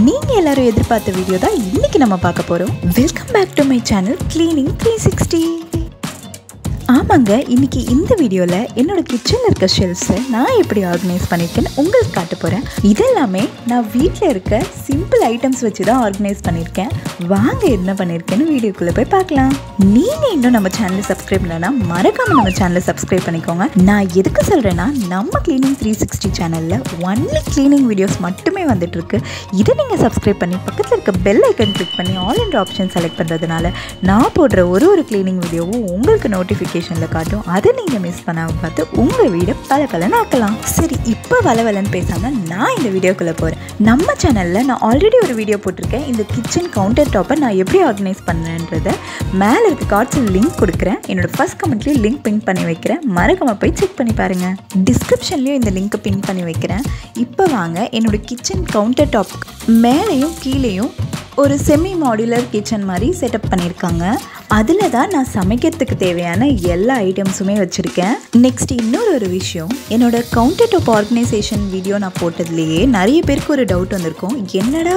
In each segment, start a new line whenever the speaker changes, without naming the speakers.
நீங்க எல்லாரும் எதிர்பார்த்த வீடியோ தான் இன்னைக்கு நம்ம பார்க்க போறோம். Welcome back to my channel cleaning 360. ஆமாங்க, இன்னைக்கு இந்த வீடியோவில் என்னோட கிச்சனில் இருக்க ஷெல்ஃப்ஸை நான் எப்படி ஆர்கனைஸ் பண்ணியிருக்கேன்னு உங்களுக்கு காட்ட போகிறேன். இதெல்லாமே நான் வீட்டில் இருக்க சிம்பிள் ஐட்டம்ஸ் வச்சு தான் ஆர்கனைஸ் பண்ணியிருக்கேன். வாங்க என்ன பண்ணியிருக்கேன்னு வீடியோக்குள்ளே போய் பார்க்கலாம். நீங்கள் இன்னும் நம்ம சேனலை சப்ஸ்கிரைப் பண்ணலன்னா மறக்காமல் நம்ம சேனலை சப்ஸ்கிரைப் பண்ணிக்கோங்க. நான் எதுக்கு சொல்கிறேன்னா, நம்ம கிளீனிங் 360 சேனலில் ஒன்லி கிளீனிங் வீடியோஸ் மட்டுமே வந்துட்டுருக்கு. இதை நீங்கள் சப்ஸ்கிரைப் பண்ணி பக்கத்தில் இருக்க பெல் ஐக்கன் கிளிக் பண்ணி ஆல் என்ற ஆப்ஷன் செலக்ட் பண்ணுறதுனால நான் போடுற ஒரு கிளீனிங் வீடியோவும் உங்களுக்கு நோட்டிஃபிகேஷன் காட்டும். அதை நீங்க மிஸ் பண்ணாம பார்த்து உங்க வீட பலபலன்னு ஆக்கலாம். சரி, இப்போ வளவலன்னு பேசாம நான் இந்த வீடியோக்குள்ள போறேன். நம்ம சேனல்ல நான் ஆல்ரெடி ஒரு வீடியோ போட்டிருக்கேன். இந்த கிச்சன் கவுண்டர் டாப்பை நான் எப்படி ஆர்கனைஸ் பண்ணேன்றத மேல இருக்க கார்ட்ஸில் லிங்க் கொடுக்குறேன். என்னோட ஃபர்ஸ்ட் கமெண்ட்லயும் லிங்க் பின் பண்ணி வைக்கிறேன். மறக்காம போய் செக் பண்ணி பாருங்க. டிஸ்கிரிப்ஷன்லயும் இந்த லிங்க் பின் பண்ணி வைக்கிறேன். இப்போ வாங்க, என்னோட கிச்சன் கவுண்டர் டாப் மேலேயும் கீழேயும் ஒரு செமி மாடுலர் கிச்சன் மாதிரி செட்டப் பண்ணியிருக்காங்க. அதில் தான் நான் சமைக்கிறதுக்கு தேவையான எல்லா ஐட்டம்ஸுமே வச்சுருக்கேன். நெக்ஸ்ட் இன்னொரு விஷயம், என்னோட கவுண்டர் டாப் ஆர்கனைசேஷன் வீடியோ நான் போட்டதுலேயே நிறைய பேருக்கு ஒரு டவுட் வந்திருக்கும். என்னடா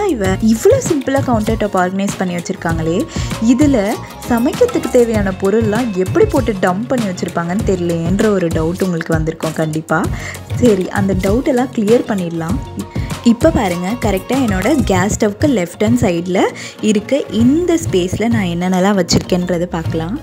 இவ்வளோ சிம்பிளாக கவுண்டர் டாப் ஆர்கனைஸ் பண்ணி வச்சுருக்காங்களே, இதில் சமைக்கிறதுக்கு தேவையான பொருள்லாம் எப்படி போட்டு டம்ப் பண்ணி வச்சுருப்பாங்கன்னு தெரியலேன்ற ஒரு டவுட் உங்களுக்கு வந்திருக்கும் கண்டிப்பாக. சரி, அந்த டவுட்டெல்லாம் கிளியர் பண்ணிடலாம். இப்போ பாருங்கள், கரெக்டாக என்னோட கேஸ் ஸ்டவ்க்கு லெஃப்ட் ஹேண்ட் சைடில் இருக்க இந்த ஸ்பேஸில் நான் என்னென்னலாம் வச்சுருக்கேன்றதை பார்க்கலாம்.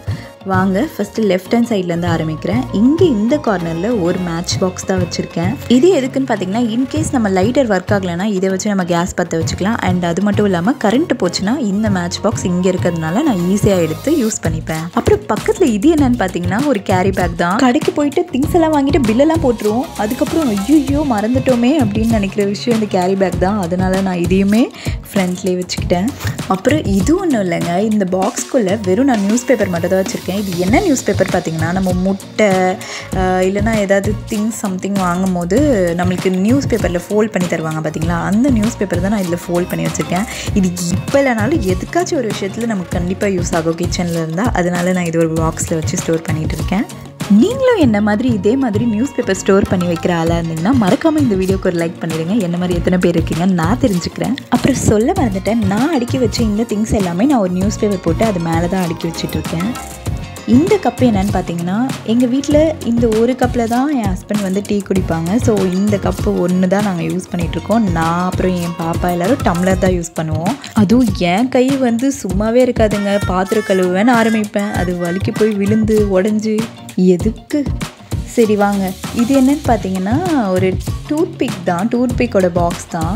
வாங்க, ஃபஸ்ட்டு லெஃப்ட் ஹேண்ட் சைட்லேருந்து ஆரம்பிக்கிறேன். இங்கே இந்த கார்னரில் ஒரு மேட்ச் பாக்ஸ் தான் வச்சுருக்கேன். இது எதுக்குன்னு பார்த்தீங்கன்னா, இன்கேஸ் நம்ம லைட்டர் ஒர்க் ஆகலைன்னா இதை வச்சு நம்ம கேஸ் பற்ற வச்சுக்கலாம். அண்ட் அது மட்டும் இல்லாமல் கரண்ட்டு போச்சுன்னா இந்த மேட்ச் பாக்ஸ் இங்கே இருக்கிறதுனால நான் ஈஸியாக எடுத்து யூஸ் பண்ணிப்பேன். அப்புறம் பக்கத்தில் இது என்னன்னு பார்த்தீங்கன்னா, ஒரு கேரி பேக் தான். கடைக்கு போயிட்டு திங்ஸ் எல்லாம் வாங்கிட்டு பில்லெல்லாம் போட்டுருவோம். அதுக்கப்புறம் ஐயோ மறந்துட்டோமே அப்படின்னு நினைக்கிற விஷயம் இந்த கேரி பேக் தான். அதனால் நான் இதையுமே ஃப்ரண்ட்லேயே வச்சுக்கிட்டேன். அப்புறம் இது ஒன்றும் இல்லைங்க, இந்த பாக்ஸ்குள்ளே வெறும் நான் நியூஸ் பேப்பர் மட்டும் தான் வச்சுருக்கேன். இது என்ன நியூஸ் பேப்பர் பார்த்தீங்கன்னா, நம்ம முட்டை இல்லைனா ஏதாவது திங்ஸ் சம்திங் வாங்கும் போது நம்மளுக்கு நியூஸ் பேப்பரில் ஃபோல்ட் பண்ணி தருவாங்க பார்த்தீங்களா, அந்த நியூஸ் பேப்பர் தான் நான் இதில் ஃபோல்ட் பண்ணி வச்சுருக்கேன். இது இப்போ இல்லைனாலும் எதுக்காச்சும் ஒரு விஷயத்தில் நமக்கு கண்டிப்பாக யூஸ் ஆகும் கிச்சனில் இருந்தால். அதனால நான் இது ஒரு பாக்ஸில் வச்சு ஸ்டோர் பண்ணிகிட்டு இருக்கேன். நீங்களும் என்ன மாதிரி இதே மாதிரி நியூஸ் பேப்பர் ஸ்டோர் பண்ணி வைக்கிற ஆளாக இருந்தீங்கன்னா மறக்காமல் இந்த வீடியோக்கு ஒரு லைக் பண்ணிடுங்க. என்ன மாதிரி எத்தனை பேர் இருக்கீங்கன்னு நான் தெரிஞ்சுக்கிறேன். அப்புறம் சொல்ல மறந்துட்டேன், நான் அடுக்கி வச்ச இந்த திங்ஸ் எல்லாமே நான் ஒரு நியூஸ் பேப்பர் போட்டு அது மேலே தான் அடுக்கி வச்சுட்ருக்கேன். இந்த கப்பு என்னன்னு பார்த்தீங்கன்னா, எங்கள் வீட்டில் இந்த ஒரு கப்பில் தான் என் ஹஸ்பண்ட் வந்து டீ குடிப்பாங்க. ஸோ இந்த கப்பு ஒன்று தான் நாங்கள் யூஸ் பண்ணிகிட்ருக்கோம். நான் அப்புறம் என் பாப்பா எல்லோரும் டம்ளர் தான் யூஸ் பண்ணுவோம். அதுவும் என் கை வந்து சும்மாவே இருக்காதுங்க. பாத்திரம் கழுவுவேன்னு ஆரம்பிப்பேன், அது வலிக்கு போய் விழுந்து உடஞ்சி எதுக்கு. சரி வாங்க, இது என்னன்னு பார்த்தீங்கன்னா ஒரு டூத்பிக் தான், டூத்பிக்கோட பாக்ஸ் தான்.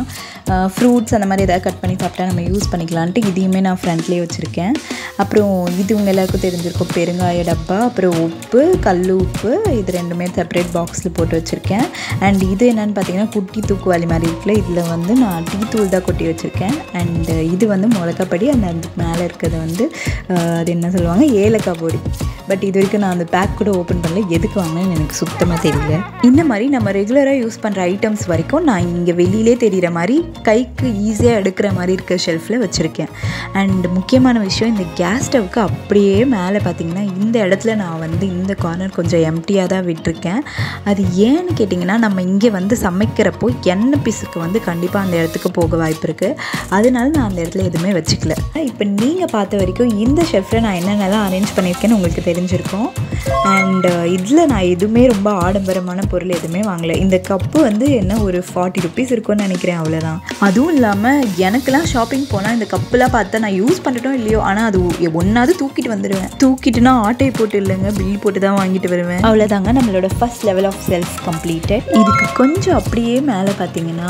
ஃப்ரூட்ஸ் அந்த மாதிரி எதாவது கட் பண்ணி சாப்பிட்டா நம்ம யூஸ் பண்ணிக்கலான்ட்டு இதையுமே நான் ஃப்ரண்ட்லேயே வச்சுருக்கேன். அப்புறம் இது உங்கள் எல்லாருக்கும் தெரிஞ்சிருக்கும், பெருங்காய டப்பா, அப்புறம் உப்பு, கல் உப்பு, இது ரெண்டுமே செப்பரேட் பாக்ஸில் போட்டு வச்சுருக்கேன். அண்ட் இது என்னென்னு பார்த்தீங்கன்னா, குட்டி தூக்குவாளி மாதிரி இருக்குல்ல, இதில் வந்து நான் டீ தூள் தான் கொட்டி வச்சுருக்கேன். அண்ட் இது வந்து மிளகாப்பொடி, அந்த அதுக்கு மேலே இருக்கிறது வந்து அது என்ன சொல்லுவாங்க, ஏலக்காய் பொடி. பட் இது வரைக்கும் நான் அந்த பேக் கூட ஓப்பன் பண்ணல, எதுக்கு வாங்கினேன்னு எனக்கு சுத்தமாக தெரியல. இந்த மாதிரி நம்ம ரெகுலராக யூஸ் பண்ணுற ஐட்டம்ஸ் வரைக்கும் நான் இங்கே வெளியிலே தெரிகிற மாதிரி கைக்கு ஈஸியாக எடுக்கிற மாதிரி இருக்க ஷெல்ஃபில் வச்சுருக்கேன். அண்ட் முக்கியமான விஷயம், இந்த கேஸ் ஸ்டவ்க்கு அப்படியே மேலே பார்த்திங்கன்னா இந்த இடத்துல நான் வந்து இந்த கார்னர் கொஞ்சம் எம்டியாக தான் விட்டுருக்கேன். அது ஏன்னு கேட்டிங்கன்னா, நம்ம இங்கே வந்து சமைக்கிறப்போ எண்ணெய் பிசுக்கு வந்து கண்டிப்பாக அந்த இடத்துக்கு போக வாய்ப்பு இருக்குது. அதனால நான் அந்த இடத்துல எதுவுமே வச்சுக்கல. இப்போ நீங்கள் பார்த்த வரைக்கும் இந்த ஷெல்ஃபில் நான் என்னென்னலாம் அரேஞ்ச் பண்ணியிருக்கேன்னு உங்களுக்கு தெரிஞ்சிருக்கும். அண்ட் இதில் நான் எதுவுமே ரொம்ப ஆடம்பரமான பொருள் எதுவுமே வாங்கலை. இந்த கப்பு வந்து என்ன ஒரு 40 rupees இருக்கும்னு நினைக்கிறேன், அவ்வளோதான். அதுவும் இல்லாமல் எனக்கெல்லாம் ஷாப்பிங் போனால் இந்த கப்பெலாம் பார்த்தா நான் யூஸ் பண்ணிட்டோம் இல்லையோ, ஆனால் அது ஒன்றாவது தூக்கிட்டு வந்துடுவேன். தூக்கிட்டுனா ஆட்டை போட்டு இல்லைங்க, பில் போட்டு தான் வாங்கிட்டு வருவேன். அவ்வளோதாங்க, நம்மளோட first level of self completed. இதுக்கு கொஞ்சம் அப்படியே மேலே பார்த்தீங்கன்னா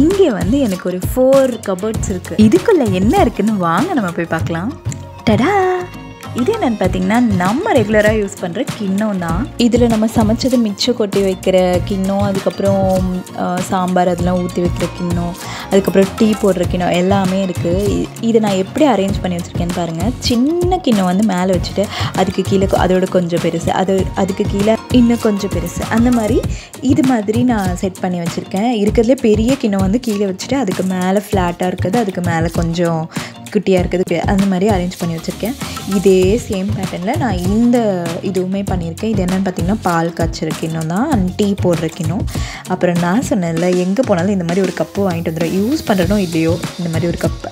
இங்கே வந்து எனக்கு ஒரு 4 கபோர்ட்ஸ் இருக்குது. இதுக்குள்ளே என்ன இருக்குன்னு வாங்க நம்ம போய் பார்க்கலாம். டடா, இது என்னென்னு பார்த்தீங்கன்னா, நம்ம ரெகுலராக யூஸ் பண்ணுற கிண்ணம் தான். இதில் நம்ம சமைச்சது மிச்சம் கொட்டி வைக்கிற கிண்ணம், அதுக்கப்புறம் சாம்பார் அதெல்லாம் ஊற்றி வைக்கிற கிண்ணம், அதுக்கப்புறம் டீ போடுற கிண்ணம் எல்லாமே இருக்குது. இதை நான் எப்படி அரேஞ்ச் பண்ணி வச்சுருக்கேன்னு பாருங்கள். சின்ன கிண்ணம் வந்து மேலே வச்சுட்டு அதுக்கு கீழே அதோட கொஞ்சம் பெருசு, அதுக்கு கீழே இன்னும் கொஞ்சம் பெருசு, அந்த மாதிரி இது மாதிரி நான் செட் பண்ணி வச்சுருக்கேன். இருக்கிறதுலே பெரிய கிண்ணம் வந்து கீழே வச்சுட்டு அதுக்கு மேலே ஃப்ளாட்டாக இருக்குது, அதுக்கு மேலே கொஞ்சம் குட்டியாக இருக்குது அந்த மாதிரி அரேஞ்ச் பண்ணி வச்சுருக்கேன். இதே சேம் பேட்டர்னில் நான் இந்த இதுவுமே பண்ணியிருக்கேன். இது என்னென்னு பார்த்திங்கன்னா பால் காய்ச்சிற கிண்ணம் தான், டீ போடுற கிண்ணம். அப்புறம் நான் சொன்னேன்ல எங்கே போனாலும் இந்த மாதிரி ஒரு கப்பு வாங்கிட்டு வந்துடுறேன். யூஸ் பண்ணுறனோ இல்லையோ இந்த மாதிரி ஒரு கப்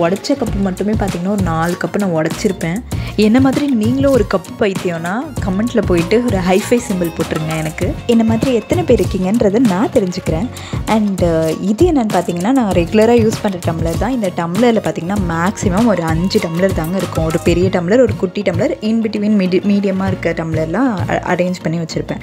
உடச்ச கப்பு மட்டுமே பார்த்திங்கன்னா ஒரு 4 கப்பு நான் உடச்சிருப்பேன். என்ன மாதிரி நீங்களும் ஒரு கப்பு பைத்தியம்னா கமெண்ட்டில் போயிட்டு ஒரு ஹைஃபை சிம்பிள் போட்டுருங்க. எனக்கு என்ன மாதிரி எத்தனை பேர் இருக்கீங்கன்றதை நான் தெரிஞ்சுக்கிறேன். அண்டு இது என்னென்னு பார்த்தீங்கன்னா நான் ரெகுலராக யூஸ் பண்ணுற டம்ளர் தான். இந்த டம்ளரில் பார்த்திங்கன்னா மேக்ஸிமம் ஒரு 5 டம்ளர் தாங்க இருக்கும். ஒரு பெரிய டம்ளர், ஒரு குட்டி டம்ளர், இன்பிட்வீன் மீடியமாக இருக்க டம்ளர்லாம் அரேஞ்ச் பண்ணி வச்சுருப்பேன்.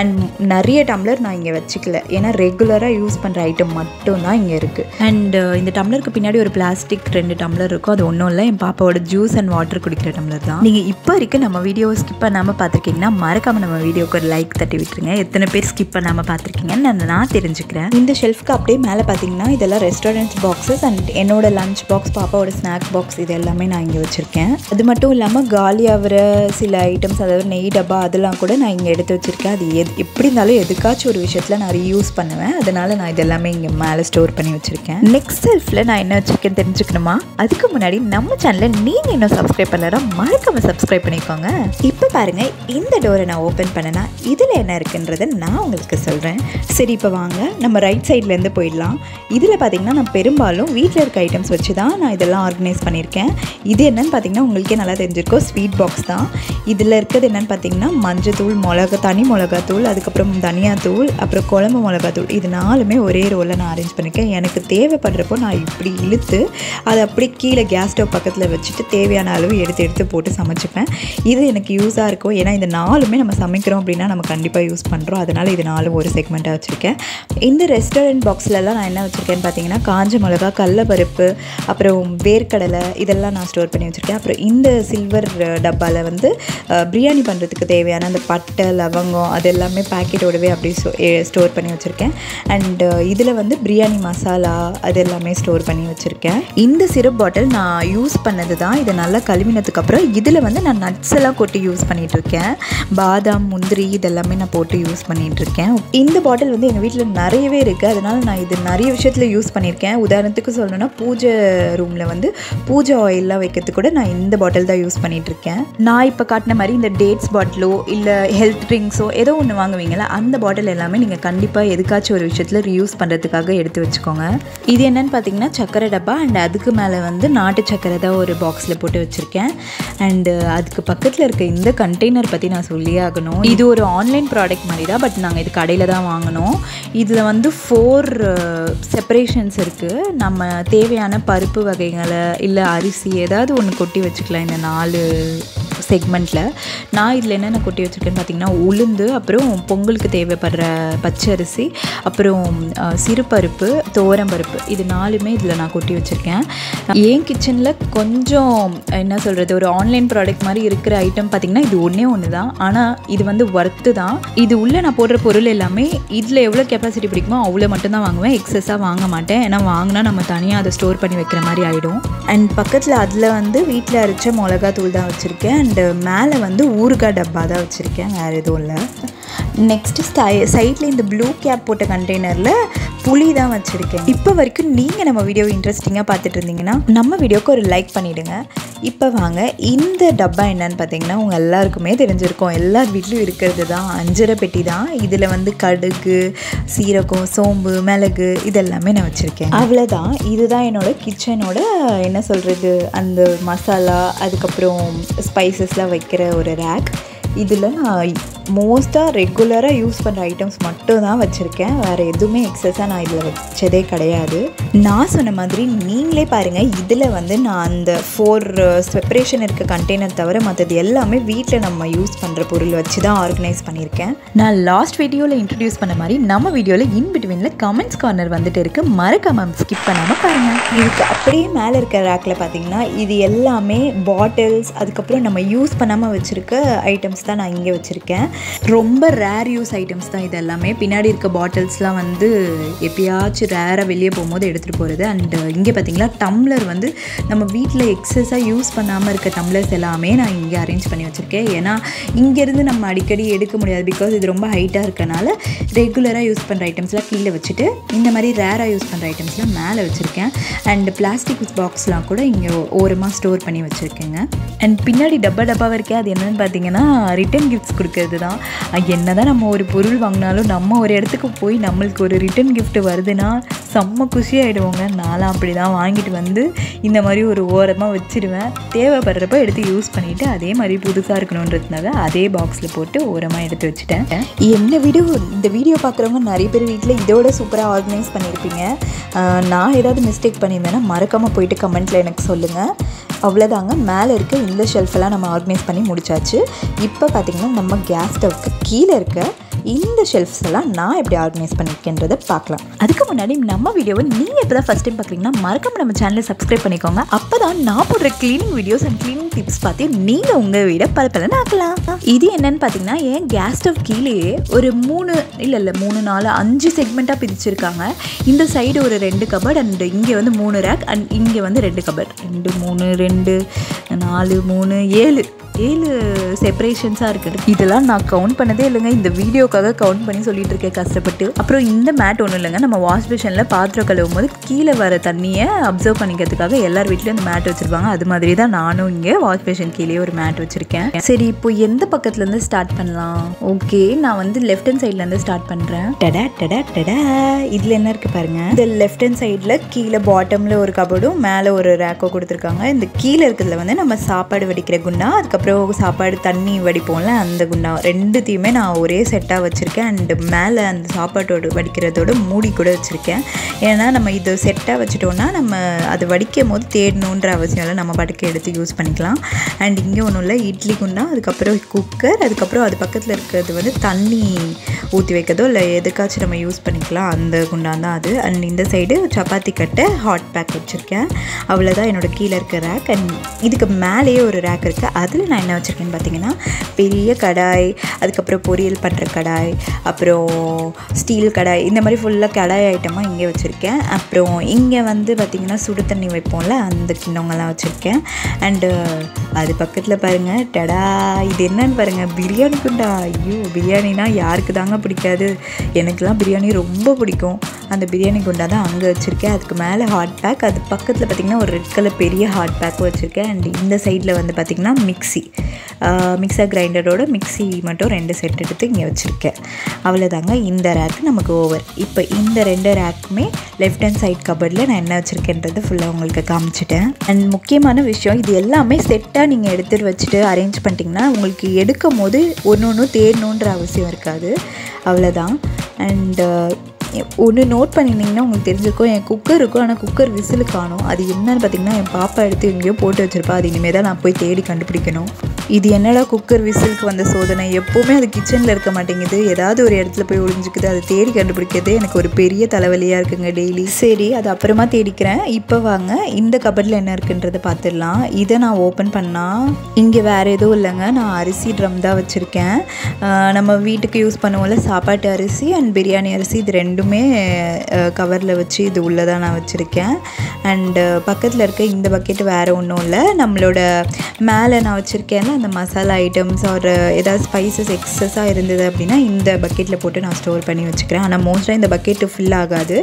அண்ட் நிறைய டம்ளர் நான் இங்கே வச்சுக்கல, ஏன்னா ரெகுலராக யூஸ் பண்ணுற ஐட்டம் மட்டும் தான் இங்கே இருக்குது. அண்டு இந்த டம்ளருக்கு பின்னாடி ஒரு பிளாஸ்டிக் 2 டம்ளர் இருக்கும். அது ஒன்றும் இல்லை, என் பாப்பாவோட ஜூஸ் அண்ட் வாட்டர் குடிக்கிற டம்ளர் தான். நீங்கள் இப்போ வரைக்கும் நம்ம வீடியோவை ஸ்கிப் பண்ணாமல் பார்த்துருக்கீங்கன்னா மறக்காமல் நம்ம வீடியோக்கு ஒரு லைக் தட்டி விட்டுருங்க. எத்தனை பேர் ஸ்கிப் பண்ணாமல் பார்த்துருக்கீங்கன்னு நான் தெரிஞ்சுக்கிறேன். இந்த ஷெல்ஃப்க்கு அப்படியே மேலே பார்த்தீங்கன்னா இதெல்லாம் ரெஸ்டாரண்ட் பாக்ஸஸ் அண்ட் என்னோட லஞ்ச் பாக்ஸ், பாப்பாவோட ஸ்நாக் பாக்ஸ், இது எல்லாமே நான் இங்கே வச்சுருக்கேன். அது மட்டும் இல்லாமல் காலியாகிற சில ஐட்டம்ஸ், அதாவது நெய் டப்பா, அதெல்லாம் கூட நான் இங்கே எடுத்து வச்சுருக்கேன். அது எப்படி இருந்தாலும் எதுக்காச்சும் ஒரு விஷயத்தில் நான் ரீயூஸ் பண்ணுவேன். அதனால் நான் இதெல்லாமே இங்கே மேலே ஸ்டோர் பண்ணி வச்சுருக்கேன். நெக்ஸ்ட் செல்ஃபில் நான் என்ன வச்சுருக்கேன்னு தெரிஞ்சுக்கணுமா? அதுக்கு முன்னாடி நம்ம சேனலை நீங்கள் இன்னும் சப்ஸ்கிரைப் பண்ணலன்னா மறக்காம சப்ஸ்கிரைப் பண்ணிக்கோங்க. இப்போ பாருங்கள், இந்த டோரை நான் ஓப்பன் பண்ணேன்னா இதில் என்ன இருக்குன்றதை நான் உங்களுக்கு சொல்கிறேன். சரி, இப்போ வாங்க நம்ம ரைட் சைட்லேருந்து போயிடலாம். இதில் பார்த்தீங்கன்னா நான் பெரும்பாலும் வீட்டில் இருக்க ஐட்டம்ஸ் வச்சு தான் நான் இதெல்லாம் ஆர்கனைஸ் பண்ணியிருக்கேன். இது என்னென்னு பார்த்தீங்கன்னா உங்களுக்கே நல்லா தெரிஞ்சிருக்கோம், ஸ்வீட் பாக்ஸ் தான். இதில் இருக்கிறது என்னென்னு பார்த்தீங்கன்னா மஞ்சத்தூள், தனி மிளகாத்தூள், அதுக்கப்புறம் தனியாத்தூள், அப்புறம் குழம்பு மிளகாத்தூள், இது 4மே ஒரே ரோலில் நான் அரேஞ்ச் பண்ணியிருக்கேன். எனக்கு தேவைப்படுறப்போ நான் இப்படி இழுத்து அதை அப்படி கீழே கேஸ் ஸ்டவ் பக்கத்தில் வச்சுட்டு தேவையான அளவு எடுத்து போட்டு சமைச்சிப்பேன். இது எனக்கு யூஸாக இருக்கும், ஏன்னா இந்த 4மே நம்ம சமைக்கிறோம் அப்படின்னா நம்ம கண்டிப்பாக யூஸ் பண்ணுறோம். அதனால் இது 4 ஒரு செக்மெண்ட்டாக வச்சுருக்கேன். இந்த ரெஸ்டாரண்ட் பாக்ஸ்லலாம் நான் என்ன வச்சுருக்கேன்னு பார்த்தீங்கன்னா காஞ்ச மிளகா, கடலப்பருப்பு, அப்புறம் வேர்க்கடலை, இதெல்லாம் நான் ஸ்டோர் பண்ணி வச்சுருக்கேன். அப்புறம் இந்த சில்வர் டப்பாவில் வந்து பிரியாணி பண்ணுறதுக்கு தேவையான அந்த பட்டை, லவங்கம், அது எல்லாமே பேக்கெட்டோடவே அப்படியே ஸ்டோர் பண்ணி வச்சுருக்கேன். அண்டு இதில் வந்து பிரியாணி மசாலா அது எல்லாமே ஸ்டோர் பண்ணி வச்சுருக்கேன். இந்த சிரப் பாட்டில் நான் யூஸ் பண்ணது தான். இதை நல்லா கழுவினதுக்கப்புறம் இதில் வந்து நான் நட்ஸ் எல்லாம் கொட்டி யூஸ் பண்ணிகிட்ருக்கேன். பாதாம், முந்திரி, இதெல்லாமே நான் போட்டு யூஸ் பண்ணிகிட்ருக்கேன். இந்த பாட்டில் வந்து எங்கள் வீட்டில் நிறையவே இருக்குது. அதனால் நான் இது நிறைய விஷயத்தில் யூஸ் பண்ணியிருக்கேன். உதாரணத்துக்கு சொல்லணும்னா பூஜை ரூமில் வந்து பூஜை ஆயிலெலாம் வைக்கிறதுக்கு கூட நான் இந்த பாட்டில் தான் யூஸ் பண்ணிகிட்ருக்கேன். நான் இப்போ காட்டின மாதிரி இந்த டேட்ஸ் பாட்டிலோ இல்லை ஹெல்த் ட்ரிங்க்ஸோ ஏதோ ஒன்று வாங்குவீங்களா, அந்த பாட்டில் எல்லாமே நீங்கள் கண்டிப்பாக எதுக்காச்சும் ஒரு விஷயத்தில் ரீயூஸ் பண்ணுறதுக்காக எடுத்து வச்சுக்கோங்க. இது என்னென்னு பார்த்தீங்கன்னா சக்கரை டப்பா, அண்ட் அதுக்கு மேலே வந்து நாட்டு சக்கரை தான் ஒரு பாக்ஸில் போட்டு வச்சுருக்கேன். அண்டு அதுக்கு பக்கத்தில் இருக்க இந்த கண்டெய்னர் பற்றி நான் சொல்லியே ஆகணும். இது ஒரு ஆன்லைன் ப்ராடக்ட் மாதிரி தான், பட் நாங்கள் இது கடையில் தான் வாங்கினோம். இதில் வந்து 4 செப்பரேஷன்ஸ் இருக்குது. நம்ம தேவையான பருப்பு வகைகளை இல்லை அரிசி ஏதாவது ஒன்று கொட்டி வச்சுக்கலாம் இந்த 4 செக்மெண்ட்டில். நான் இதில் என்னென்ன கொட்டி வச்சுருக்கேன்னு பார்த்தீங்கன்னா உளுந்து, அப்புறம் பொங்கலுக்கு தேவைப்படுற பச்சரிசி, அப்புறம் சிறுபருப்பு, துவரம்பருப்பு, இது 4மே இதில் நான் கொட்டி வச்சுருக்கேன். என் கிச்சனில் கொஞ்சம் என்ன சொல்கிறது, ஒரு ஆன்லைன் ப்ராடக்ட் மாதிரி இருக்கிற ஐட்டம் பார்த்திங்கன்னா இது ஒன்று தான். ஆனால் இது வந்து ஒர்த்து தான். இது உள்ளே நான் போடுற பொருள் எல்லாமே இதில் எவ்வளோ கெப்பாசிட்டி பிடிக்குமோ அவ்வளோ மட்டும்தான் வாங்குவேன். எக்ஸஸாக வாங்க மாட்டேன், ஏன்னா வாங்கினா நம்ம தனியாக அதை ஸ்டோர் பண்ணி வைக்கிற மாதிரி ஆகிடும். அண்ட் பக்கத்தில் அதில் வந்து வீட்டில் அரைச்ச மிளகாத்தூள் தான் வச்சுருக்கேன். அண்டு மேலே வந்து ஊறுகாய் டப்பா தான் வச்சுருக்கேன், வேறு எதுவும் இல்லை. நெக்ஸ்ட்டு சைடில் இந்த ப்ளூ கேப் போட்ட கண்டெய்னரில் புளி தான் வச்சுருக்கேன். இப்போ வரைக்கும் நீங்கள் நம்ம வீடியோ இன்ட்ரெஸ்டிங்காக பார்த்துட்டு இருந்தீங்கன்னா நம்ம வீடியோக்கு ஒரு லைக் பண்ணிவிடுங்க. இப்போ வாங்க, இந்த டப்பா என்னன்னு பார்த்தீங்கன்னா உங்கள் எல்லாருக்குமே தெரிஞ்சிருக்கும், எல்லார் வீட்லேயும் இருக்கிறது தான், அஞ்சரை பெட்டி தான். இதில் வந்து கடுகு, சீரகம், சோம்பு, மிளகு, இதெல்லாமே நான் வச்சுருக்கேன். அவ்வளோதான். இதுதான் என்னோட கிச்சனோட என்ன சொல்கிறது அந்த மசாலா, அதுக்கப்புறம் ஸ்பைசஸ்லாம் வைக்கிற ஒரு ரேக். இதில் நான் மோஸ்ட்டாக ரெகுலராக யூஸ் பண்ணுற ஐட்டம்ஸ் மட்டும் தான் வச்சுருக்கேன். வேறு எதுவுமே எக்ஸஸாக நான் இதில் வச்சதே கிடையாது. நான் சொன்ன மாதிரி நீங்களே பாருங்கள், இதில் வந்து நான் அந்த 4 செப்பரேஷன் இருக்க கண்டெய்னர் தவிர மற்றது எல்லாமே வீட்டில் நம்ம யூஸ் பண்ணுற பொருள் வச்சு தான் ஆர்கனைஸ் பண்ணியிருக்கேன். நான் லாஸ்ட் வீடியோவில் இன்ட்ரடியூஸ் பண்ண மாதிரி நம்ம வீடியோவில் இன்பிட்வீனில் கமெண்ட்ஸ் கார்னர் வந்துட்டு இருக்குது, மறக்காம ஸ்கிப் பண்ணாமல் பாருங்கள். இதுக்கு அப்படியே மேலே இருக்க ரேக்கில் பார்த்தீங்கன்னா இது எல்லாமே பாட்டில்ஸ், அதுக்கப்புறம் நம்ம யூஸ் பண்ணாமல் வச்சுருக்க ஐட்டம்ஸ் தான் நான் இங்கே வச்சுருக்கேன். ரொம்ப ரேர் யூஸ் ஐட்டம்ஸ் தான் இது எல்லாமே. பின்னாடி இருக்க பாட்டில்ஸ்லாம் வந்து எப்பயாச்சும் ரேராக வெளியே போகும்போது எடுத்துகிட்டு போகிறது. அண்ட் இங்கே பார்த்தீங்களா டம்ளர் வந்து நம்ம வீட்டில் எக்ஸஸாக யூஸ் பண்ணாமல் இருக்க டம்ளர்ஸ் எல்லாமே நான் இங்கே அரேஞ்ச் பண்ணி வச்சுருக்கேன். ஏன்னா இங்கேருந்து நம்ம அடிக்கடி எடுக்க முடியாது, பிகாஸ் இது ரொம்ப ஹைட்டாக இருக்கனால ரெகுலராக யூஸ் பண்ணுற ஐட்டம்ஸ்லாம் கீழே வச்சுட்டு இந்த மாதிரி ரேராக யூஸ் பண்ணுற ஐட்டம்ஸ்லாம் மேலே வச்சுருக்கேன். அண்ட் பிளாஸ்டிக் பாக்ஸ்லாம் கூட இங்கே ஓரமாக ஸ்டோர் பண்ணி வச்சுருக்கேங்க. அண்ட் பின்னாடி டப்பாவாக இருக்கே, அது என்னென்னு பார்த்தீங்கன்னா ரிட்டன் கிஃப்ட்ஸ் கொடுக்கறது தான். என்ன தான் நம்ம ஒரு பொருள் வாங்கினாலும் நம்ம ஒரு இடத்துக்கு போய் நம்மளுக்கு ஒரு ரிட்டன் கிஃப்ட் வருதுன்னா செம்ம குஷியாகிடுவோங்க. நான்லாம் அப்படி தான் வாங்கிட்டு வந்து இந்த மாதிரி ஒரு ஓரமாக வச்சுடுவேன். தேவைப்படுறப்ப எடுத்து யூஸ் பண்ணிவிட்டு அதே மாதிரி புதுசாக இருக்கணுன்றதுனால அதே பாக்ஸில் போட்டு ஓரமாக எடுத்து வச்சுட்டேன். இந்த வீடியோ பார்க்குறவங்க நிறைய பேர் வீட்டில் இதோட சூப்பராக ஆர்கனைஸ் பண்ணியிருப்பீங்க. நான் ஏதாவது மிஸ்டேக் பண்ணியிருந்தேன்னா மறக்காமல் போயிட்டு கமெண்ட்டில் எனக்கு சொல்லுங்கள். அவ்வளோதாங்க, மேலே இருக்க இந்த ஷெல்ஃபெல்லாம் நம்ம ஆர்கனைஸ் பண்ணி முடிச்சாச்சு. இப்போ பார்த்திங்கன்னா நம்ம கேஸ் ஸ்டவ்க்கு கீழே இருக்க இந்த ஷெல்ஃப்ஸ் எல்லாம் நான் எப்படி ஆர்கனைஸ் பண்ணியிருக்கேன்றதை பார்க்கலாம். அதுக்கு முன்னாடி நம்ம வீடியோவை நீங்கள் இப்போ தான் ஃபஸ்ட் டைம் பார்க்குறீங்கன்னா மறக்காம நம்ம சேனலை சப்ஸ்கிரைப் பண்ணிக்கோங்க. அப்போ தான் நான் போடுற cleaning videos and cleaning tips பார்த்து நீங்கள் உங்கள் வீடை பலன்னு ஆக்கலாம். இது என்னென்னு பார்த்தீங்கன்னா என் கேஸ் ஸ்டவ் கீழேயே ஒரு 3 4 5 செக்மெண்ட்டாக பிரிச்சிருக்காங்க. இந்த சைடு ஒரு 2 கபர்ட் அண்ட் இங்கே வந்து 3 ரேக் அண்ட் இங்கே வந்து 2 கபர்ட். 2 3 2 4 3 7 செப்பரேஷன்ஸாக இருக்குது. இதெல்லாம் நான் கவுண்ட் பண்ணதே இல்லைங்க, இந்த வீடியோக்காக கவுண்ட் பண்ணி சொல்லிட்டு இருக்கேன் கஷ்டப்பட்டு. அப்புறம் இந்த மேட் ஒன்றும் இல்லைங்க, நம்ம வாஷ் பேஷனில் பாத்திரம் கழுவும் போது கீழே வர தண்ணியை அப்சர்வ் பண்ணிக்கிறதுக்காக எல்லார் வீட்லேயும் அந்த மேட் வச்சுருப்பாங்க. அது மாதிரி தான் நானும் இங்கே வாஷ் பேஷன் கீழே ஒரு மேட் வச்சுருக்கேன். சரி, இப்போ எந்த பக்கத்துலேருந்து ஸ்டார்ட் பண்ணலாம்? ஓகே, நான் வந்து லெஃப்ட் ஹேண்ட் சைட்லேருந்து ஸ்டார்ட் பண்ணுறேன். இதில் என்ன இருக்குது பாருங்கள். இந்த லெஃப்ட் ஹேண்ட் சைடில் கீழே பாட்டமில் ஒரு கபோர்டும் மேலே ஒரு ரேக்கோ கொடுத்துருக்காங்க. இந்த கீழே இருக்கிறதுல வந்து நம்ம சாப்பாடு வடிக்கிற குண்டா, அதுக்கப்புறம் சாப்பாடு தண்ணி வடிப்போம்ல அந்த குண்டா, ரெண்டுத்தையுமே நான் ஒரே செட்டாக வச்சுருக்கேன். அண்டு மேலே அந்த சாப்பாட்டோடு வடிக்கிறதோட மூடி கூட வச்சுருக்கேன். ஏன்னா நம்ம இது செட்டாக வச்சுட்டோன்னா நம்ம அது வடிக்கும் போது தேடணுன்ற அவசியம் இல்லை, நம்ம பாட்டுக்கு எடுத்து யூஸ் பண்ணிக்கலாம். அண்ட் இங்கே ஒன்றும் இல்லை, இட்லி குண்டா, அதுக்கப்புறம் குக்கர், அதுக்கப்புறம் அது பக்கத்தில் இருக்கிறது வந்து தண்ணி ஊற்றி வைக்கிறதோ இல்லை எதுக்காச்சும் நம்ம யூஸ் பண்ணிக்கலாம், அந்த குண்டான் தான் அது. அண்ட் இந்த சைடு சப்பாத்தி கட்டை ஹாட் பேக் வச்சுருக்கேன். அவ்வளோதான் என்னோட கீழே இருக்க ரேக். அண்ட் இதுக்கு மேலேயே ஒரு ரேக் இருக்குது. அதில் நான் என்ன வச்சுருக்கேன்னு பார்த்தீங்கன்னா பெரிய கடாய், அதுக்கப்புறம் பொரியல் பண்ணுற கடாய், அப்புறம் ஸ்டீல் கடாய், இந்த மாதிரி ஃபுல்லாக கடாய் ஐட்டமாக இங்கே வச்சுருக்கேன். அப்புறம் இங்கே வந்து பார்த்திங்கன்னா சுடு தண்ணி வைப்போம்ல அந்த கிண்ணங்கள்லாம் வச்சுருக்கேன். அண்டு அது பக்கத்தில் பாருங்கள், டடா, இது என்னன்னு பாருங்கள், பிரியாணி குண்டா. ஐயோ, பிரியாணினா யாருக்கு தாங்க பிடிக்காது, எனக்குலாம் பிரியாணி ரொம்ப பிடிக்கும். அந்த பிரியாணி குண்டா தான் அங்கே வச்சுருக்கேன். அதுக்கு மேலே ஹாட் பேக், அது பக்கத்தில் பார்த்திங்கன்னா ஒரு ரெட் கலர் பெரிய ஹாட் பேக்கும் வச்சுருக்கேன். அண்ட் இந்த சைடில் வந்து பார்த்திங்கன்னா மிக்சர் கிரைண்டரோட மிக்சி மட்டும் 2 செட் எடுத்து இங்கே வச்சுருக்கேன். அவ்வளோதாங்க, இந்த ரேக்கு நமக்கு ஓவர். இப்போ இந்த 2 ரேக்குமே லெஃப்ட் ஹேண்ட் சைட் கபர்டில் நான் என்ன வச்சுருக்கேன்றது ஃபுல்லாக உங்களுக்கு காமிச்சிட்டேன். அண்ட் முக்கியமான விஷயம், இது எல்லாமே செட்டாக நீங்கள் எடுத்துகிட்டு வச்சுட்டு அரேஞ்ச் பண்ணிட்டீங்கன்னா உங்களுக்கு எடுக்கும் போது ஒன்று தேடணுன்ற அவசியம் இருக்காது. அவ்வளோதான். அண்ட் ஒன்று நோட் பண்ணியிருந்தீங்கன்னா உங்களுக்கு தெரிஞ்சிருக்கும், என் குக்கர் இருக்கும், ஆனால் குக்கர் விசிலு காணும். அது என்னன்னு பார்த்தீங்கன்னா என் பாப்பா எடுத்து எங்கேயோ போட்டு வச்சுருப்பா. அது இனிமேல் தான் நான் போய் தேடி கண்டுபிடிக்கணும். இது என்னடா குக்கர் விசிலுக்கு வந்த சோதனை, எப்போவுமே அது கிச்சனில் இருக்க மாட்டேங்குது, ஏதாவது ஒரு இடத்துல போய் ஒளிஞ்சிக்குது. அது தேடி கண்டுபிடிக்கிறதே எனக்கு ஒரு பெரிய தலைவலியாக இருக்குங்க டெய்லி. சரி, அது அப்புறமா தேடிக்கிறேன். இப்போ வாங்க இந்த கபர்டில் என்ன இருக்குன்றதை பார்த்துடலாம். இதை நான் ஓப்பன் பண்ணால் இங்கே வேறு எதுவும் இல்லைங்க, நான் அரிசி ட்ரம் தான் வச்சுருக்கேன். நம்ம வீட்டுக்கு யூஸ் பண்ணுவோம்ல சாப்பாட்டு அரிசி அண்ட் பிரியாணி அரிசி, இது ரெண்டுமே கவரில் வச்சு இது உள்ளே தான் நான் வச்சுருக்கேன். அண்டு பக்கத்தில் இருக்க இந்த பக்கெட்டு வேறு ஒன்றும் இல்லை, நம்மளோட மேலே நான் வச்சுருக்கேன்ல அந்த மசாலா ஐட்டம்ஸ் ஒரு ஏதாவது ஸ்பைசஸ் எக்ஸஸாக இருந்தது அப்படின்னா இந்த பக்கெட்டில் போட்டு நான் ஸ்டோர் பண்ணி வச்சுக்கிறேன். ஆனால் மோஸ்ட்டாக இந்த பக்கெட்டு ஃபில் ஆகாது.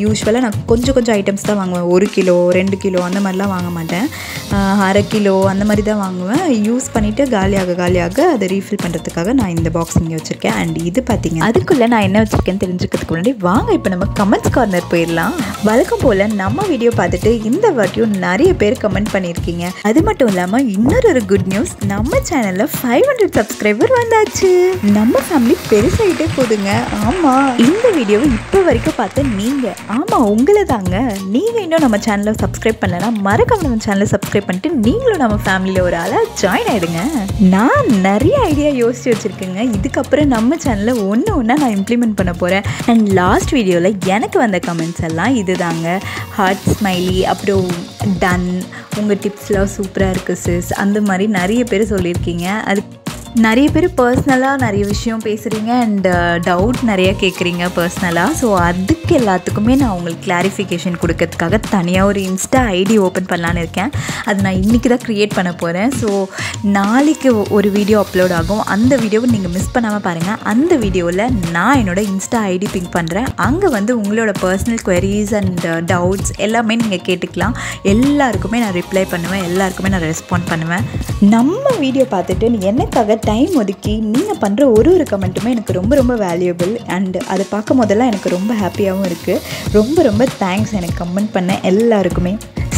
யூஸ்வலாக நான் கொஞ்சம் ஐட்டம்ஸ் தான் வாங்குவேன். 1 கிலோ 2 கிலோ அந்த மாதிரிலாம் வாங்க மாட்டேன். 1/2 கிலோ அந்த மாதிரி தான் வாங்குவேன். யூஸ் பண்ணிவிட்டு காலியாக அதை ரீஃபில் பண்ணுறதுக்காக நான் இந்த பாக்ஸ் இங்கே வச்சுருக்கேன். அண்ட் இது பார்த்தீங்க, அதுக்குள்ளே நான் என்ன வச்சுருக்கேன்னு தெரிஞ்சுக்கிறதுக்கு முன்னாடி வாங்க இப்போ நம்ம கமெண்ட்ஸ் கார்னர் போயிடலாம். வழக்கம் போல் நம்ம வீடியோ பார்த்துட்டு இந்த வாட்டியும் நிறைய பேர் கமெண்ட் பண்ணியிருக்கீங்க. அது மட்டும் இல்லாமல் இன்னொரு குட் நியூஸ், நம்ம சேனலில் 500 சப்ஸ்கிரைபர் வந்தாச்சு. நம்ம ஃபேமிலி பெருசாகிட்டே போதுங்க. ஆமாம், இந்த வீடியோவை இப்போ வரைக்கும் பார்த்து நீங்கள், ஆமாம் உங்களை தாங்க, நீங்கள் இன்னும் நம்ம சேனலை சப்ஸ்கிரைப் பண்ணலைன்னா மறக்காம நம்ம சேனலை சப்ஸ்கிரைப் பண்ணிட்டு நீங்களும் நம்ம ஃபேமிலியில் ஒரு ஆளாக ஜாயின் ஆகிடுங்க. நான் நிறைய ஐடியா யோசித்து வச்சுருக்கேங்க. இதுக்கப்புறம் நம்ம சேனலில் ஒன்றா நான் இம்ப்ளிமெண்ட் பண்ண போகிறேன். அண்ட் லாஸ்ட் வீடியோவில் எனக்கு வந்த கமெண்ட்ஸ் எல்லாம் இது தாங்க. ஹார்ட் ஸ்மைலி, அப்புறம் டன், உங்கள் டிப்ஸ்லாம் சூப்பராக இருக்குது சிஸ், அந்த மாதிரி நிறைய பேர் சொல்லியிருக்கீங்க. நிறைய பேர் பர்சனலாக நிறைய விஷயம் பேசுகிறீங்க அண்ட் டவுட் நிறைய கேட்குறீங்க பர்சனலாக. ஸோ அதுக்கு எல்லாத்துக்குமே நான் உங்களுக்கு கிளாரிஃபிகேஷன் கொடுக்கறதுக்காக தனியாக ஒரு இன்ஸ்டா ஐடி ஓப்பன் பண்ணலான்னு இருக்கேன். அது நான் இன்றைக்கி தான் க்ரியேட் பண்ண போகிறேன். ஸோ நாளைக்கு ஒரு வீடியோ அப்லோட் ஆகும். அந்த வீடியோவை நீங்கள் மிஸ் பண்ணாமல் பாருங்கள். அந்த வீடியோவில் நான் என்னோடய இன்ஸ்டா ஐடி பிங்க் பண்ணுறேன். அங்கே வந்து உங்களோட பர்சனல் குவரிஸ் அண்ட் டவுட்ஸ் எல்லாமே நீங்கள் கேட்டுக்கலாம். எல்லாருக்குமே நான் ரிப்ளை பண்ணுவேன், எல்லாருக்குமே நான் ரெஸ்பாண்ட் பண்ணுவேன். நம்ம வீடியோ பார்த்துட்டு எனக்காக டைம் ஒதுக்கி நீங்கள் பண்ணுற ஒரு கமெண்ட்டுமே எனக்கு ரொம்ப ரொம்ப வேல்யூபிள் அண்ட் அதை பார்க்கும் போதெல்லாம் எனக்கு ரொம்ப ஹாப்பியாகவும் இருக்குது. ரொம்ப ரொம்ப தேங்க்ஸ் எனக்கு கமெண்ட் பண்ண எல்லாருக்குமே.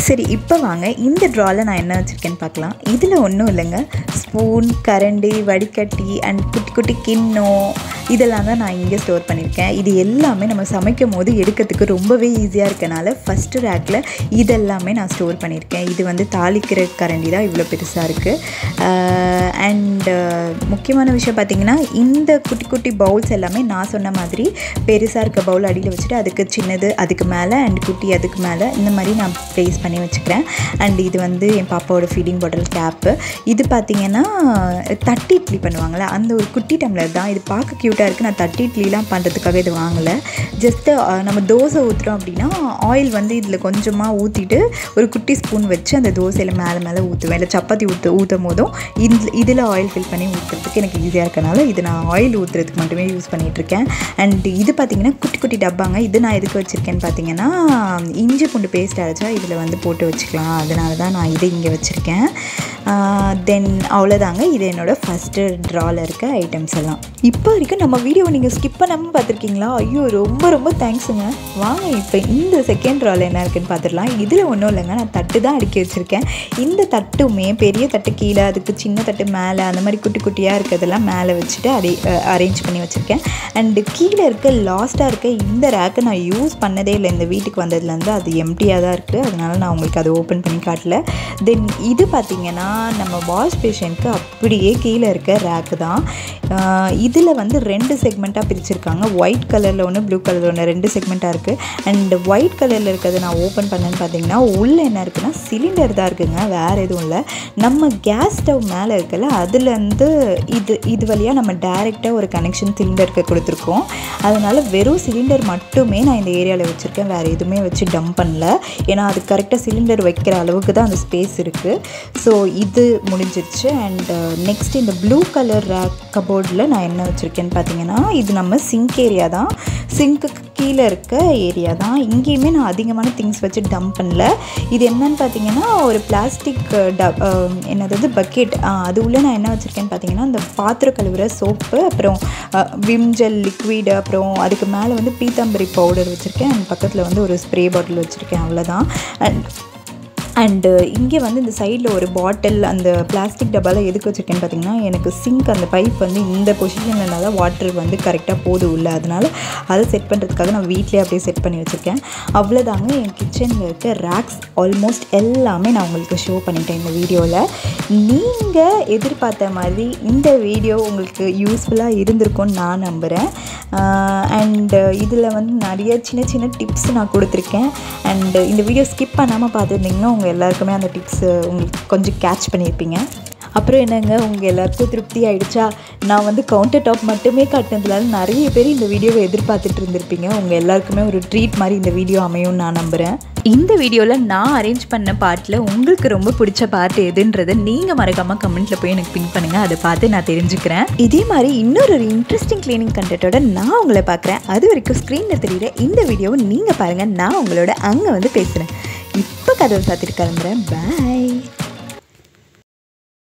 சரி, இப்போ வாங்க இந்த ட்ராவில் நான் என்ன வச்சுருக்கேன்னு பார்க்கலாம். இதில் ஒன்றும் இல்லைங்க, ஸ்பூன், கரண்டி, வடிகட்டி அண்ட் குட்டி குட்டி கிண்ணம் இதெல்லாம் தான் நான் இங்கே ஸ்டோர் பண்ணியிருக்கேன். இது எல்லாமே நம்ம சமைக்கும் போது எடுக்கிறதுக்கு ரொம்பவே ஈஸியாக இருக்கனால ஃபஸ்ட்டு ரேக்கில் இதெல்லாமே நான் ஸ்டோர் பண்ணியிருக்கேன். இது வந்து தாளிக்கிற கரண்டி தான் இவ்வளோ பெருசாக இருக்குது. அண்டு முக்கியமான விஷயம் பார்த்திங்கன்னா, இந்த குட்டி குட்டி பவுல்ஸ் எல்லாமே நான் சொன்ன மாதிரி பெருசாக இருக்க பவுல் அடியில் வச்சுட்டு அதுக்கு சின்னது அதுக்கு மேலே அண்ட் குட்டி அதுக்கு மேலே இந்த மாதிரி நான் ப்ளேஸ் பண்ணி வச்சுக்கிறேன். அண்ட் இது வந்து என் பாப்பாவோட ஃபீடிங் பாட்டில் கேப்பு. இது பார்த்திங்கன்னா தட்டி இட்லி பண்ணுவாங்களே அந்த ஒரு குட்டி டம்ளர் தான். இது பார்க்க க்யூட்டாக இருக்குது. நான் தட்டி இட்லிலாம் பண்ணுறதுக்காக இது வாங்கலை. ஜஸ்ட்டு நம்ம தோசை ஊற்றுறோம் அப்படின்னா ஆயில் வந்து இதில் கொஞ்சமாக ஊற்றிட்டு ஒரு குட்டி ஸ்பூன் வச்சு அந்த தோசையில் மேலே ஊற்றுவேன். இல்லை சப்பாத்தி ஊற்றும் போதும் இதில் ஆயில் ஃபில் பண்ணி ஊற்றுறதுக்கு எனக்கு ஈஸியாக இருக்கனால இது நான் ஆயில் ஊற்றுறதுக்கு மட்டுமே யூஸ் பண்ணிகிட்ருக்கேன். அண்ட் இது பார்த்திங்கன்னா குட்டி குட்டி டப்பாங்க. இது நான் எதுக்கு வச்சுருக்கேன்னு பார்த்தீங்கன்னா, இஞ்சி பூண்டு பேஸ்ட் அரைச்சா இதில் வந்து போட்டு வச்சுக்கலாம். அதனால தான் நான் இதை இங்கே வச்சுருக்கேன். தென் அவ்வளோதாங்க. இது என்னோடய ஃபஸ்ட்டு ட்ராவில் இருக்க ஐட்டம்ஸ் எல்லாம். இப்போ வரைக்கும் நம்ம வீடியோவை நீங்கள் ஸ்கிப் பண்ணாமல் பார்த்துருக்கீங்களா? ஐயோ, ரொம்ப ரொம்ப தேங்க்ஸுங்க. வாங்க இப்போ இந்த செகண்ட் ட்ராவில் என்ன இருக்குன்னு பார்த்துடலாம். இதில் ஒன்றும் இல்லைங்க, நான் தட்டு தான் அடுக்கி வச்சுருக்கேன். இந்த தட்டுமே பெரிய தட்டு கீழே, அதுக்கு சின்ன தட்டு மேலே, அந்த மாதிரி குட்டி குட்டியாக இருக்கிறதெல்லாம் மேலே வச்சுட்டு அரேஞ்ச் பண்ணி வச்சுருக்கேன். அண்டு கீழே இருக்க லாஸ்ட்டாக இருக்க இந்த ரேக்கை நான் யூஸ் பண்ணதே இல்லை. இந்த வீட்டுக்கு வந்ததுலேருந்து அது எம்டியாக தான் இருக்குது. அதனால நான் உங்களுக்கு அதை ஓப்பன் பண்ணி காட்டல. தென் இது பார்த்திங்கன்னா நம்ம வாஷ் பேஷனுக்கு அப்படியே கீழே இருக்க ரேக்கு தான். இதில் வந்து 2 செக்மெண்ட்டாக பிரிச்சுருக்காங்க. ஒயிட் கலரில் ஒன்று, ப்ளூ கலரில் ஒன்று, 2 செக்மெண்ட்டாக இருக்குது. அண்ட் ஒயிட் கலரில் இருக்கிறது நான் ஓப்பன் பண்ணேன்னு பார்த்தீங்கன்னா உள்ளே என்ன இருக்குன்னா சிலிண்டர் தான் இருக்குதுங்க, வேறு எதுவும் இல்லை. நம்ம கேஸ் ஸ்டவ் மேலே இருக்கல அதுலேருந்து இது வழியாக நம்ம டைரெக்டாக ஒரு கனெக்ஷன் சிலிண்டருக்கு கொடுத்துருக்கோம். அதனால் வெறும் சிலிண்டர் மட்டுமே நான் இந்த ஏரியாவில் வச்சுருக்கேன். வேறு எதுவுமே வச்சு டம்ப் பண்ணல. ஏன்னா அது கரெக்டாக சிலிண்டர் வைக்கிற அளவுக்கு தான் அந்த ஸ்பேஸ் இருக்குது. ஸோ இது முடிஞ்சிருச்சு. அண்ட் நெக்ஸ்ட் இந்த ப்ளூ கலர் ரேக் கபோர்டில் நான் என்ன வச்சுருக்கேன்னு பார்த்தீங்கன்னா, இது நம்ம சிங்க் ஏரியா தான். சிங்க்குக்கு கீழே இருக்க ஏரியா தான். இங்கேயுமே நான் அதிகமான திங்ஸ் வச்சு டம்ப் பண்ணல. இது என்னன்னு பார்த்தீங்கன்னா ஒரு பிளாஸ்டிக் என்னது பக்கெட். அது உள்ளே நான் என்ன வச்சுருக்கேன்னு பார்த்தீங்கன்னா இந்த பாத்திரம் கழுவுற சோப்பு, அப்புறம் விம்ஜெல் லிக்விடு, அப்புறம் அதுக்கு மேலே வந்து பீத்தாம்பரி பவுடர் வச்சுருக்கேன். அண்ட் பக்கத்தில் வந்து ஒரு ஸ்ப்ரே பாட்டில் வச்சுருக்கேன். அவ்வளோதான். அண்டு இங்கே வந்து இந்த சைடில் ஒரு பாட்டில் அந்த பிளாஸ்டிக் டப்பாவில் எதுக்கு வச்சுருக்கேன்னு பார்த்தீங்கன்னா, எனக்கு சிங்க் அந்த பைப் வந்து இந்த பொசிஷன்லனால வாட்டர் வந்து கரெக்டாக போதும் இல்லை. அதனால் அதை செட் பண்ணுறதுக்காக நான் வீட்டிலே அப்படியே செட் பண்ணி வச்சுருக்கேன். அவ்வளோதாங்க. என் கிச்சனில் இருக்க ரேக்ஸ் ஆல்மோஸ்ட் எல்லாமே நான் உங்களுக்கு ஷோ பண்ணிட்டேன் இந்த வீடியோவில். நீங்கள் எதிர்பார்த்த மாதிரி இந்த வீடியோ உங்களுக்கு யூஸ்ஃபுல்லாக இருந்திருக்கும்னு நான் நம்புகிறேன். அண்டு இதில் வந்து நிறைய சின்ன சின்ன டிப்ஸ் நான் கொடுத்துருக்கேன். அண்டு இந்த வீடியோ ஸ்கிப் பண்ணாமல் பார்த்துருந்தீங்கன்னா உங்கள் எல்லாருக்குமே அந்த டிப்ஸ் உங்களுக்கு கொஞ்சம் கேட்ச் பண்ணியிருப்பீங்க. அப்புறம் என்னங்க, உங்கள் எல்லாருக்கும் திருப்தி ஆகிடுச்சா? நான் வந்து கவுண்டர் டாப் மட்டுமே காட்டினதுனால நிறைய பேர் இந்த வீடியோவை எதிர்பார்த்துட்டு இருந்திருப்பீங்க. உங்கள் எல்லாருக்குமே ஒரு ட்ரீட் மாதிரி இந்த வீடியோ அமையும்னு நான் நம்புகிறேன். இந்த வீடியோவில் நான் அரேஞ்ச் பண்ண பார்ட்டில் உங்களுக்கு ரொம்ப பிடிச்ச பார்ட் எதுன்றதை நீங்கள் மறக்காமல் கமெண்ட்டில் போய் எனக்கு பின் பண்ணுங்கள். அதை பார்த்து நான் தெரிஞ்சுக்கிறேன். இதே மாதிரி இன்னொரு இன்ட்ரெஸ்டிங் க்ளீனிங் கண்டென்ட்டோட நான் உங்களை பார்க்குறேன். அது வரைக்கும் ஸ்க்ரீனில் தெரியுற இந்த வீடியோவை நீங்கள் பாருங்கள். நான் உங்களோட அங்கே வந்து பேசுகிறேன். இப்போ கதவை சாத்திட்டு கிளம்புறேன். பாய்.